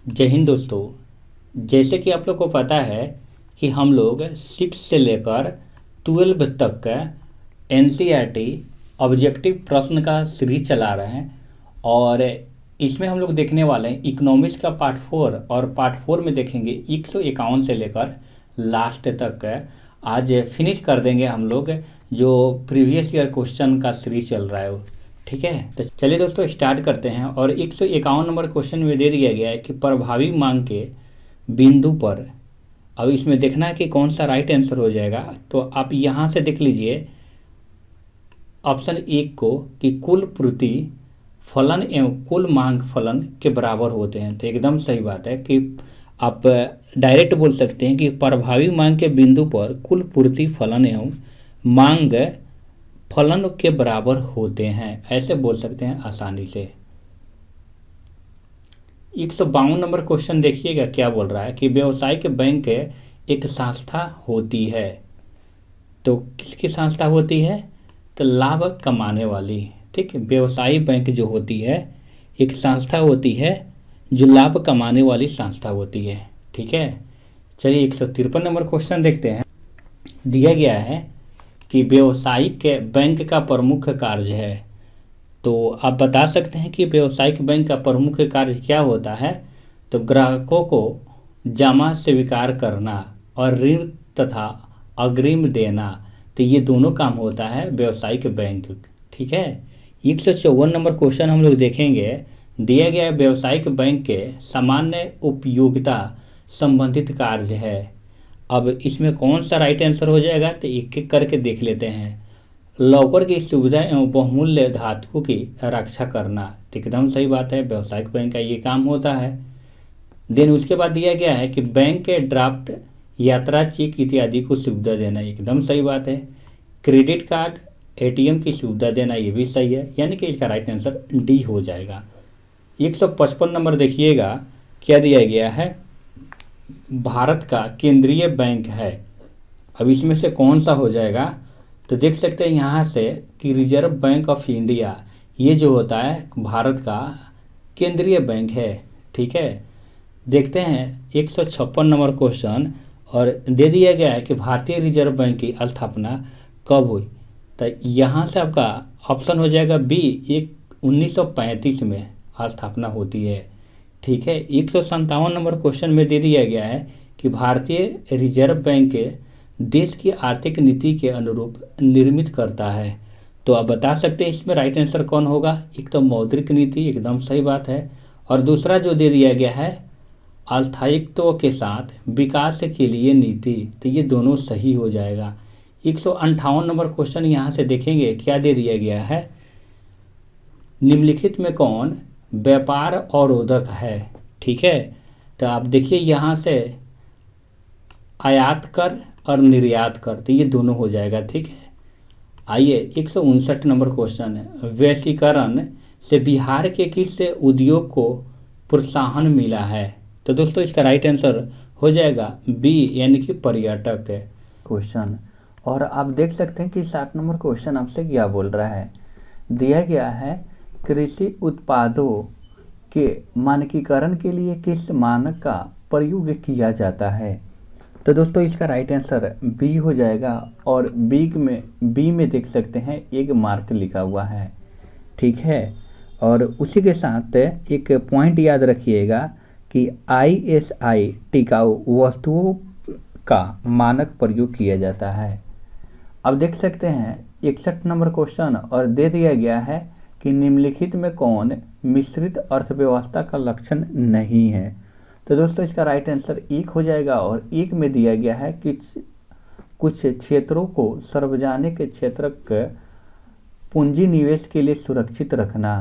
जय हिंद दोस्तों। जैसे कि आप लोग को पता है कि हम लोग 6 से लेकर 12 तक का एनसीईआरटी ऑब्जेक्टिव प्रश्न का सीरीज चला रहे हैं और इसमें हम लोग देखने वाले हैं इकोनॉमिक्स का पार्ट 4 और पार्ट 4 में देखेंगे 151 से लेकर लास्ट तक। आज फिनिश कर देंगे हम लोग जो प्रीवियस ईयर क्वेश्चन का सीरीज चल रहा है वो। ठीक है, तो चलिए दोस्तों स्टार्ट करते हैं। और 151 नंबर क्वेश्चन में दे दिया गया है कि प्रभावी मांग के बिंदु पर, अब इसमें देखना है कि कौन सा राइट आंसर हो जाएगा। तो आप यहाँ से देख लीजिए ऑप्शन 1 को कि कुल पूर्ति फलन एवं कुल मांग फलन के बराबर होते हैं। तो एकदम सही बात है कि आप डायरेक्ट बोल सकते हैं कि प्रभावी मांग के बिंदु पर कुल पूर्ति फलन एवं मांग फलन के बराबर होते हैं, ऐसे बोल सकते हैं आसानी से। 152 नंबर क्वेश्चन देखिएगा क्या बोल रहा है कि व्यावसायिक बैंक एक संस्था होती है। तो किसकी संस्था होती है? तो लाभ कमाने वाली। ठीक है, व्यवसायी बैंक जो होती है एक संस्था होती है जो लाभ कमाने वाली संस्था होती है। ठीक है, चलिए 153 नंबर क्वेश्चन देखते हैं। दिया गया है कि व्यावसायिक बैंक का प्रमुख कार्य है। तो आप बता सकते हैं कि व्यावसायिक बैंक का प्रमुख कार्य क्या होता है? तो ग्राहकों को जमा स्वीकार करना और ऋण तथा अग्रिम देना, तो ये दोनों काम होता है व्यावसायिक बैंक। ठीक है, 154 नंबर क्वेश्चन हम लोग देखेंगे। दिया गया व्यावसायिक बैंक के सामान्य उपयोगिता संबंधित कार्य है। अब इसमें कौन सा राइट आंसर हो जाएगा? तो एक एक करके देख लेते हैं। लॉकर की सुविधा एवं बहुमूल्य धातुओं की रक्षा करना, तो एकदम सही बात है, व्यावसायिक बैंक का ये काम होता है। देन उसके बाद दिया गया है कि बैंक के ड्राफ्ट, यात्रा चेक इत्यादि को सुविधा देना, एकदम सही बात है। क्रेडिट कार्ड, एटीएम की सुविधा देना, ये भी सही है, यानी कि इसका राइट आंसर डी हो जाएगा। 155 नंबर देखिएगा क्या दिया गया है? भारत का केंद्रीय बैंक है। अब इसमें से कौन सा हो जाएगा? तो देख सकते हैं यहाँ से कि रिजर्व बैंक ऑफ इंडिया, ये जो होता है भारत का केंद्रीय बैंक है। ठीक है, देखते हैं 156 नंबर क्वेश्चन और दे दिया गया है कि भारतीय रिजर्व बैंक की स्थापना कब हुई। तो यहाँ से आपका ऑप्शन हो जाएगा बी, 1935 में स्थापना होती है। ठीक है, 157 नंबर क्वेश्चन में दे दिया गया है कि भारतीय रिजर्व बैंक के देश की आर्थिक नीति के अनुरूप निर्मित करता है। तो आप बता सकते हैं इसमें राइट आंसर कौन होगा? एक तो मौद्रिक नीति, एकदम सही बात है, और दूसरा जो दे दिया गया है अस्थायित्व के साथ विकास के लिए नीति, तो ये दोनों सही हो जाएगा। 158 नंबर क्वेश्चन यहाँ से देखेंगे क्या दे दिया गया है? निम्नलिखित में कौन व्यापार अवरोधक है? ठीक है, तो आप देखिए यहाँ से आयात कर और निर्यात कर, तो ये दोनों हो जाएगा। ठीक है, आइए 159 नंबर क्वेश्चन है, वैश्वीकरण से बिहार के किस उद्योग को प्रोत्साहन मिला है? तो दोस्तों इसका राइट आंसर हो जाएगा बी, यानी कि पर्यटक है क्वेश्चन। और आप देख सकते हैं कि 60 नंबर क्वेश्चन आपसे क्या बोल रहा है? दिया गया है कृषि उत्पादों के मानकीकरण के लिए किस मानक का प्रयोग किया जाता है? तो दोस्तों इसका राइट आंसर बी हो जाएगा। और बी में देख सकते हैं एक मार्क लिखा हुआ है। ठीक है, और उसी के साथ एक पॉइंट याद रखिएगा कि ISI टिकाऊ वस्तुओं का मानक प्रयोग किया जाता है। अब देख सकते हैं 61 नंबर क्वेश्चन और दे दिया गया है कि निम्नलिखित में कौन मिश्रित अर्थव्यवस्था का लक्षण नहीं है? तो दोस्तों इसका राइट आंसर एक हो जाएगा। और एक में दिया गया है कि कुछ क्षेत्रों को सार्वजनिक क्षेत्र के पूंजी निवेश के लिए सुरक्षित रखना।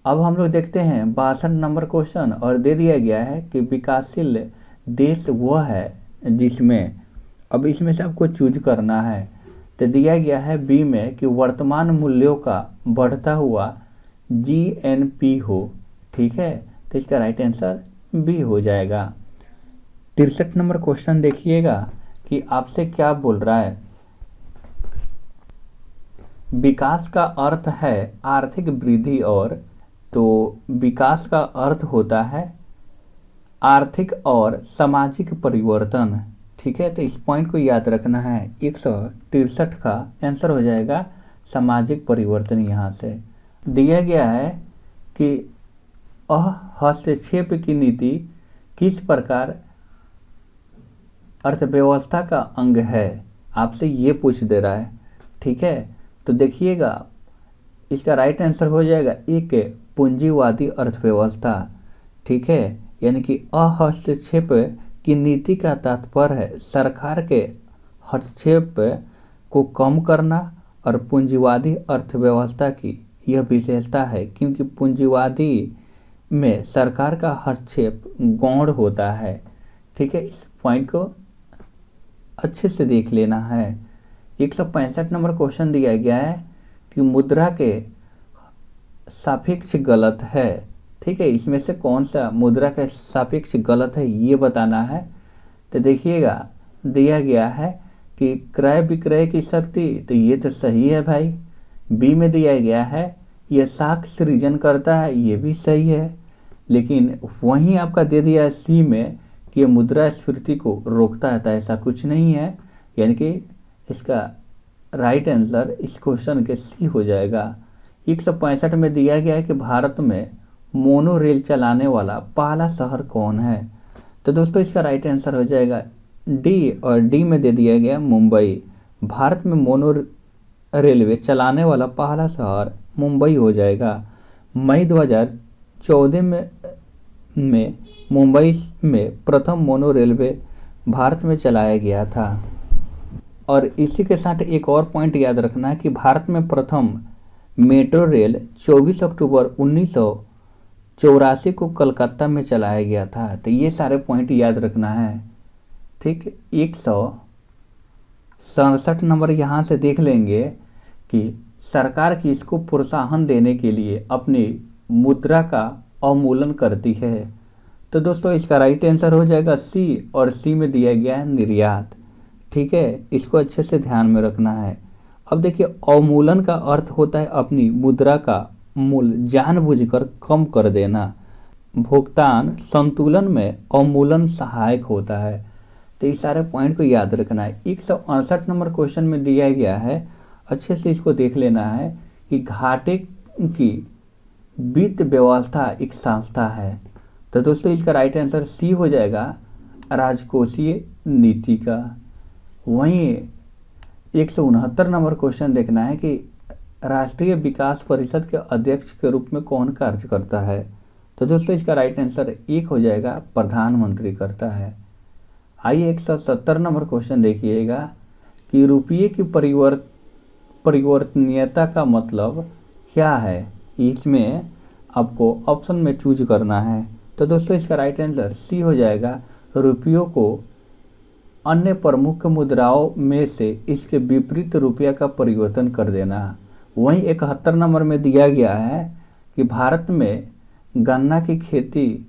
अब हम लोग देखते हैं 62 नंबर क्वेश्चन और दे दिया गया है कि विकासशील देश वह है जिसमें, अब इसमें से आपको चूज करना है। तो दिया गया है बी में कि वर्तमान मूल्यों का बढ़ता हुआ GNP हो। ठीक है, तो इसका राइट आंसर बी हो जाएगा। 63 नंबर क्वेश्चन देखिएगा कि आपसे क्या बोल रहा है? विकास का अर्थ है आर्थिक वृद्धि और, तो विकास का अर्थ होता है आर्थिक और सामाजिक परिवर्तन। ठीक है, तो इस पॉइंट को याद रखना है। 163 का आंसर हो जाएगा सामाजिक परिवर्तन। यहाँ से दिया गया है कि हस्तक्षेप की नीति किस प्रकार अर्थव्यवस्था का अंग है, आपसे ये पूछ दे रहा है। ठीक है, तो देखिएगा इसका राइट आंसर हो जाएगा एक पूंजीवादी अर्थव्यवस्था। ठीक है, यानी कि हस्तक्षेप की नीति का तात्पर्य है सरकार के हस्तक्षेप को कम करना, और पूंजीवादी अर्थव्यवस्था की यह विशेषता है क्योंकि पूंजीवादी में सरकार का हस्तक्षेप गौण होता है। ठीक है, इस पॉइंट को अच्छे से देख लेना है। 165 नंबर क्वेश्चन दिया गया है कि मुद्रा के सापेक्ष गलत है। ठीक है, इसमें से कौन सा मुद्रा के सापेक्ष गलत है ये बताना है। तो देखिएगा दिया गया है कि क्रय विक्रय की शक्ति, तो ये तो सही है भाई। बी में दिया गया है यह साख सृजन करता है, ये भी सही है। लेकिन वहीं आपका दे दिया है सी में कि यह मुद्रास्फीति को रोकता है, तो ऐसा कुछ नहीं है। यानी कि इसका राइट आंसर इस क्वेश्चन के सी हो जाएगा। 165 में दिया गया है कि भारत में मोनो रेल चलाने वाला पहला शहर कौन है। तो दोस्तों इसका राइट आंसर हो जाएगा डी, और डी में दे दिया गया मुंबई। भारत में मोनो रेलवे चलाने वाला पहला शहर मुंबई हो जाएगा। मई 2014 में मुंबई में प्रथम मोनो रेलवे भारत में चलाया गया था। और इसी के साथ एक और पॉइंट याद रखना है कि भारत में प्रथम मेट्रो रेल 24 अक्टूबर 1984 को कलकत्ता में चलाया गया था। तो ये सारे पॉइंट याद रखना है। ठीक, 167 नंबर यहाँ से देख लेंगे कि सरकार की इसको प्रोत्साहन देने के लिए अपनी मुद्रा का अवमूल्यन करती है। तो दोस्तों इसका राइट आंसर हो जाएगा सी, और सी में दिया गया है निर्यात। ठीक है, इसको अच्छे से ध्यान में रखना है। अब देखिए अवमूल्यन का अर्थ होता है अपनी मुद्रा का मूल्य जानबूझकर कम कर देना। भुगतान संतुलन में अवमूल्यन सहायक होता है। तो इस सारे पॉइंट को याद रखना है। 168 नंबर क्वेश्चन में दिया गया है, अच्छे से इसको देख लेना है कि घाटे की वित्त व्यवस्था एक संस्था है। तो दोस्तों इसका राइट आंसर सी हो जाएगा राजकोषीय नीति का। वहीं 169 नंबर क्वेश्चन देखना है कि राष्ट्रीय विकास परिषद के अध्यक्ष के रूप में कौन कार्य करता है। तो दोस्तों इसका राइट आंसर एक हो जाएगा प्रधानमंत्री करता है। आइए 170 नंबर क्वेश्चन देखिएगा कि रुपये की परिवर्तनीयता का मतलब क्या है। इसमें आपको ऑप्शन में चूज करना है। तो दोस्तों इसका राइट आंसर सी हो जाएगा रुपयों को अन्य प्रमुख मुद्राओं में से इसके विपरीत रुपया का परिवर्तन कर देना। वहीं 71 नंबर में दिया गया है कि भारत में गन्ना की खेती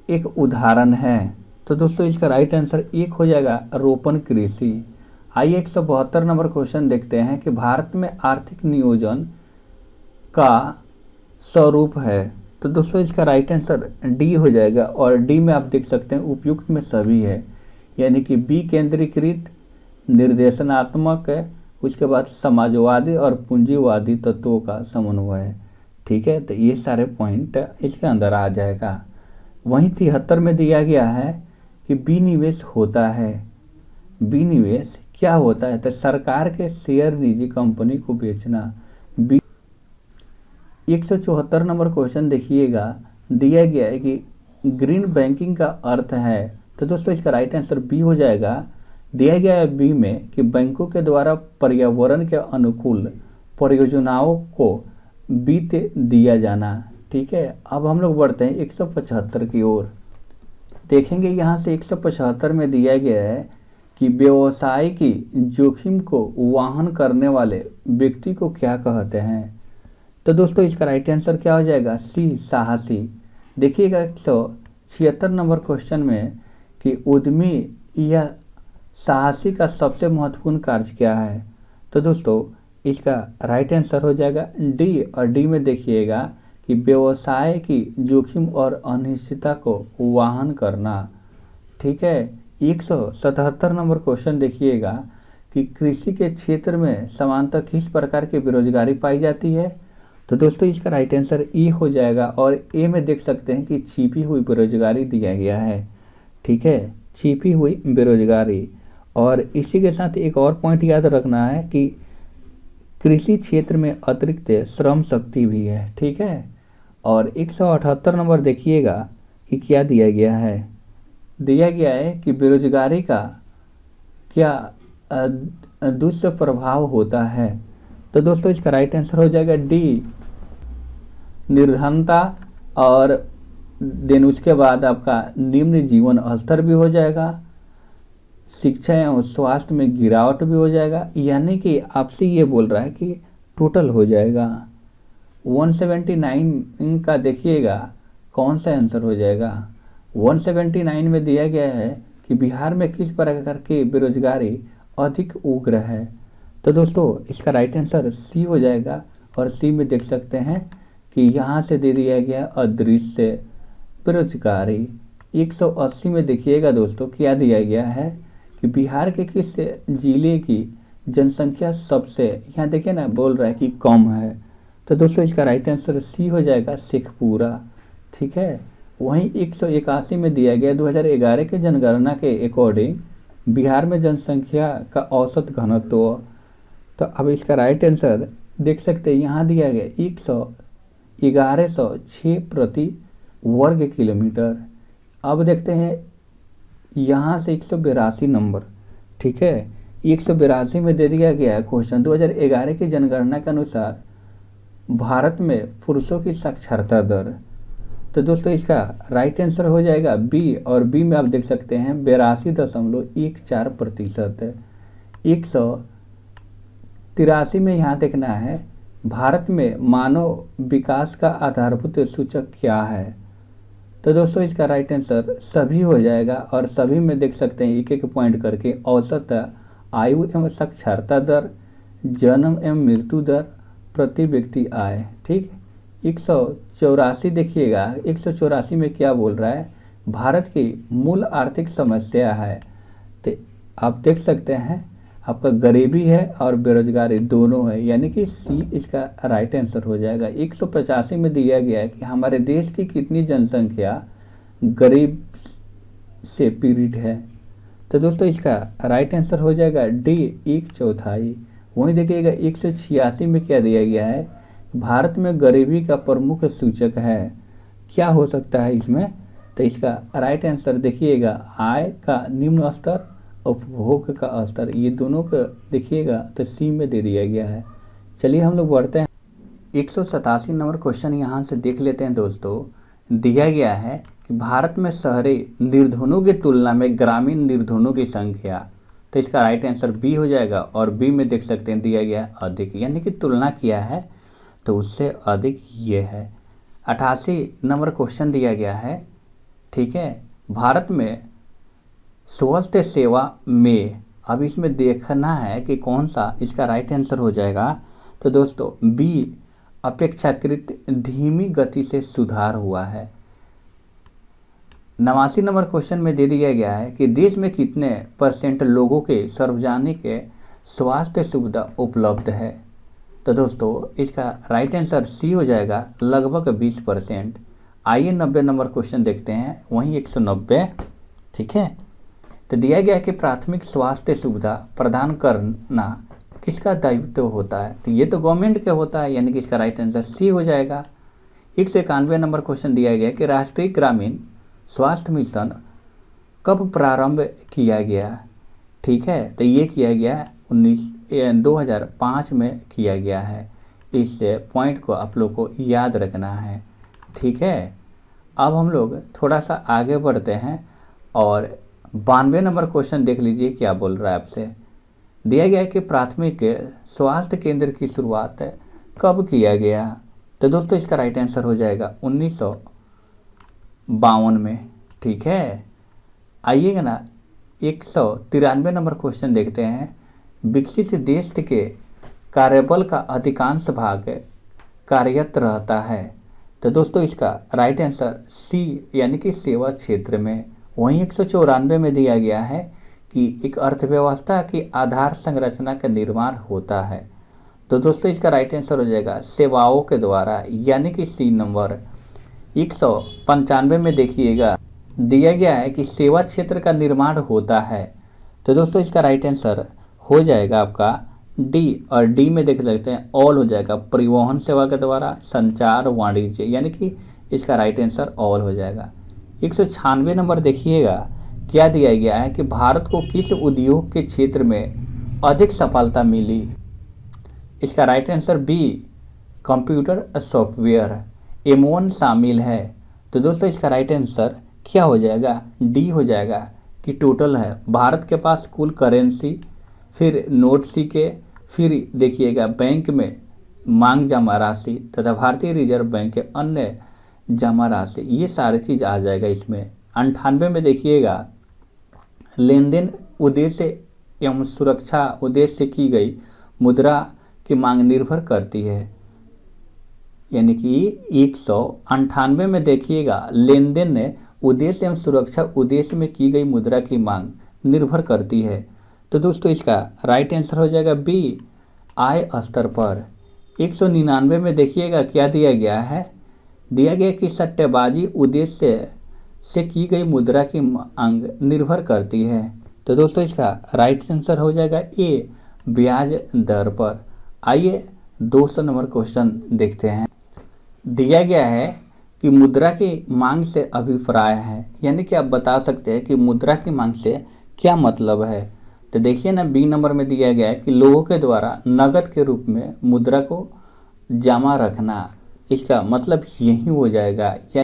एक उदाहरण है। तो दोस्तों इसका राइट आंसर एक हो जाएगा रोपण कृषि। आइए 172 नंबर क्वेश्चन देखते हैं कि भारत में आर्थिक नियोजन का स्वरूप है। तो दोस्तों इसका राइट आंसर डी हो जाएगा, और डी में आप देख सकते हैं उपयुक्त में सभी है, यानी कि बी केंद्रीकृत निर्देशनात्मक है, उसके बाद समाजवादी और पूंजीवादी तत्वों का समन्वय है। ठीक है, तो ये सारे पॉइंट इसके अंदर आ जाएगा। वहीं 73 में दिया गया है कि विनिवेश होता है। विनिवेश क्या होता है, तो सरकार के शेयर निजी कंपनी को बेचना। 174 नंबर क्वेश्चन देखिएगा, दिया गया है कि ग्रीन बैंकिंग का अर्थ है। तो दोस्तों इसका राइट आंसर बी हो जाएगा। दिया गया है बी में कि बैंकों के द्वारा पर्यावरण के अनुकूल परियोजनाओं को वित्त दिया जाना। ठीक है, अब हम लोग बढ़ते हैं 175 की ओर। देखेंगे यहाँ से 175 में दिया गया है कि व्यवसाय की जोखिम को वहन करने वाले व्यक्ति को क्या कहते हैं। तो दोस्तों इसका राइट आंसर क्या हो जाएगा, सी साहसी। देखिएगा 176 नंबर क्वेश्चन में कि उद्यमी या साहसी का सबसे महत्वपूर्ण कार्य क्या है। तो दोस्तों इसका राइट आंसर हो जाएगा डी, और डी में देखिएगा कि व्यवसाय की जोखिम और अनिश्चितता को वहन करना। ठीक है। 177 नंबर क्वेश्चन देखिएगा कि कृषि के क्षेत्र में सामान्यतः किस प्रकार की बेरोजगारी पाई जाती है। तो दोस्तों इसका राइट आंसर ई हो जाएगा। और ए में देख सकते हैं कि छिपी हुई बेरोजगारी दिया गया है। ठीक है, छिपी हुई बेरोजगारी। और इसी के साथ एक और पॉइंट याद रखना है कि कृषि क्षेत्र में अतिरिक्त श्रम शक्ति भी है। ठीक है। और 178 नंबर देखिएगा कि क्या दिया गया है। दिया गया है कि बेरोजगारी का क्या दुष्प्रभाव होता है। तो दोस्तों इसका राइट आंसर हो जाएगा डी, निर्धनता। और देन उसके बाद आपका निम्न जीवन स्तर भी हो जाएगा, शिक्षा एवं स्वास्थ्य में गिरावट भी हो जाएगा। यानी कि आपसे ये बोल रहा है कि टोटल हो जाएगा 179 का। देखिएगा कौन सा आंसर हो जाएगा। 179 में दिया गया है कि बिहार में किस प्रकार की बेरोजगारी अधिक उग्र है। तो दोस्तों इसका राइट आंसर सी हो जाएगा। और सी में देख सकते हैं कि यहाँ से दे दिया गया अदृश्य बेरोजगारी। 180 में देखिएगा दोस्तों क्या दिया गया है कि बिहार के किस जिले की जनसंख्या सबसे, यहाँ देखिए ना बोल रहा है कि कम है। तो दोस्तों इसका राइट आंसर सी हो जाएगा, शेखपुरा। ठीक है। वहीं 181 में दिया गया 2011 के जनगणना के अकॉर्डिंग बिहार में जनसंख्या का औसत घनत्व। तो अब इसका राइट आंसर देख सकते हैं यहाँ दिया गया 1106 प्रति वर्ग किलोमीटर। अब देखते हैं यहाँ से 182 नंबर। ठीक है। 182 में दे दिया गया है क्वेश्चन 2011 की जनगणना के अनुसार भारत में पुरुषों की साक्षरता दर। तो दोस्तों इसका राइट आंसर हो जाएगा बी। और बी में आप देख सकते हैं 82.14%। 183 में यहाँ देखना है भारत में मानव विकास का आधारभूत सूचक क्या है। तो दोस्तों इसका राइट आंसर सभी हो जाएगा। और सभी में देख सकते हैं एक एक पॉइंट करके औसत आयु एवं साक्षरता दर, जन्म एवं मृत्यु दर, प्रति व्यक्ति आय। ठीक। 184 देखिएगा 184 में क्या बोल रहा है, भारत की मूल आर्थिक समस्या है। तो आप देख सकते हैं आपका गरीबी है और बेरोजगारी दोनों है। यानी कि सी इसका राइट आंसर हो जाएगा। 185 में दिया गया है कि हमारे देश की कितनी जनसंख्या गरीब से पीड़ित है। तो दोस्तों इसका राइट आंसर हो जाएगा डी, 1/4। वहीं देखिएगा 186 में क्या दिया गया है, भारत में गरीबी का प्रमुख सूचक है। क्या हो सकता है इसमें। तो इसका राइट आंसर देखिएगा आय का निम्न स्तर, उपभोग का स्तर, ये दोनों का देखिएगा तो सी में दे दिया गया है। चलिए हम लोग बढ़ते हैं 187 नंबर क्वेश्चन यहाँ से देख लेते हैं दोस्तों। दिया गया है कि भारत में शहरी निर्धनों की तुलना में ग्रामीण निर्धनों की संख्या। तो इसका राइट आंसर बी हो जाएगा। और बी में देख सकते हैं दिया गया है अधिक, यानी कि तुलना किया है तो उससे अधिक ये है। 88 नंबर क्वेश्चन दिया गया है। ठीक है। भारत में स्वास्थ्य सेवा में, अब इसमें देखना है कि कौन सा इसका राइट आंसर हो जाएगा। तो दोस्तों बी, अपेक्षाकृत धीमी गति से सुधार हुआ है। 89 नंबर क्वेश्चन में दे दिया गया है कि देश में कितने % लोगों के सार्वजनिक स्वास्थ्य सुविधा उपलब्ध है। तो दोस्तों इसका राइट आंसर सी हो जाएगा, लगभग 20%। आइए 90 नंबर क्वेश्चन देखते हैं। वहीं 190। ठीक है। तो दिया गया है कि प्राथमिक स्वास्थ्य सुविधा प्रदान करना किसका दायित्व होता है। तो ये तो गवर्नमेंट का होता है, यानी कि इसका राइट आंसर सी हो जाएगा। 191 नंबर क्वेश्चन दिया गया कि राष्ट्रीय ग्रामीण स्वास्थ्य मिशन कब प्रारंभ किया गया। ठीक है। तो ये किया गया 2005 में किया गया है। इस पॉइंट को आप लोग को याद रखना है। ठीक है। अब हम लोग थोड़ा सा आगे बढ़ते हैं और 92 नंबर क्वेश्चन देख लीजिए क्या बोल रहा है आपसे। दिया गया है कि प्राथमिक स्वास्थ्य केंद्र की शुरुआत कब किया गया। तो दोस्तों इसका राइट आंसर हो जाएगा 1952 में। ठीक है। आइएगा ना 193 नंबर क्वेश्चन देखते हैं। विकसित देश के कार्यबल का अधिकांश भाग कार्यरत रहता है। तो दोस्तों इसका राइट आंसर सी यानी कि सेवा क्षेत्र में। वहीं 194 में दिया गया है कि एक अर्थव्यवस्था की आधार संरचना का निर्माण होता है। तो दोस्तों इसका राइट आंसर हो जाएगा सेवाओं के द्वारा, यानी कि सी नंबर। 195 में देखिएगा दिया गया है कि सेवा क्षेत्र का निर्माण होता है। तो दोस्तों इसका राइट आंसर हो जाएगा आपका डी, और डी में देख सकते हैं ऑल हो जाएगा, परिवहन सेवा के द्वारा, संचार, वाणिज्य, यानी कि इसका राइट आंसर ऑल हो जाएगा। 196 नंबर देखिएगा क्या दिया गया है कि भारत को किस उद्योग के क्षेत्र में अधिक सफलता मिली। इसका right answer B, computer software, M1 शामिल है। तो दोस्तों इसका राइट आंसर क्या हो जाएगा, डी हो जाएगा कि टोटल है। भारत के पास कुल करेंसी, फिर नोट सिक्के, फिर देखिएगा बैंक में मांग जमा राशि तथा भारतीय रिजर्व बैंक के अन्य जमा राशि, ये सारी चीज़ आ जाएगा इसमें। 98 में देखिएगा लेन देन उद्देश्य एवं सुरक्षा उद्देश्य से की गई मुद्रा की मांग निर्भर करती है, यानी कि 198 में देखिएगा लेन देन ने उद्देश्य एवं सुरक्षा उद्देश्य में की गई मुद्रा की मांग निर्भर करती है। तो दोस्तों इसका राइट आंसर हो जाएगा बी, आय स्तर पर। 199 में देखिएगा क्या दिया गया है, दिया गया कि सट्टेबाजी उद्देश्य से की गई मुद्रा की मांग निर्भर करती है। तो दोस्तों इसका राइट आंसर हो जाएगा ए, ब्याज दर पर। आइए 200 नंबर क्वेश्चन देखते हैं। दिया गया है कि मुद्रा की मांग से अभिप्राय है, यानी कि आप बता सकते हैं कि मुद्रा की मांग से क्या मतलब है। तो देखिए ना, बी नंबर में दिया गया है कि लोगों के द्वारा नकद के रूप में मुद्रा को जमा रखना, इसका मतलब यही हो जाएगा।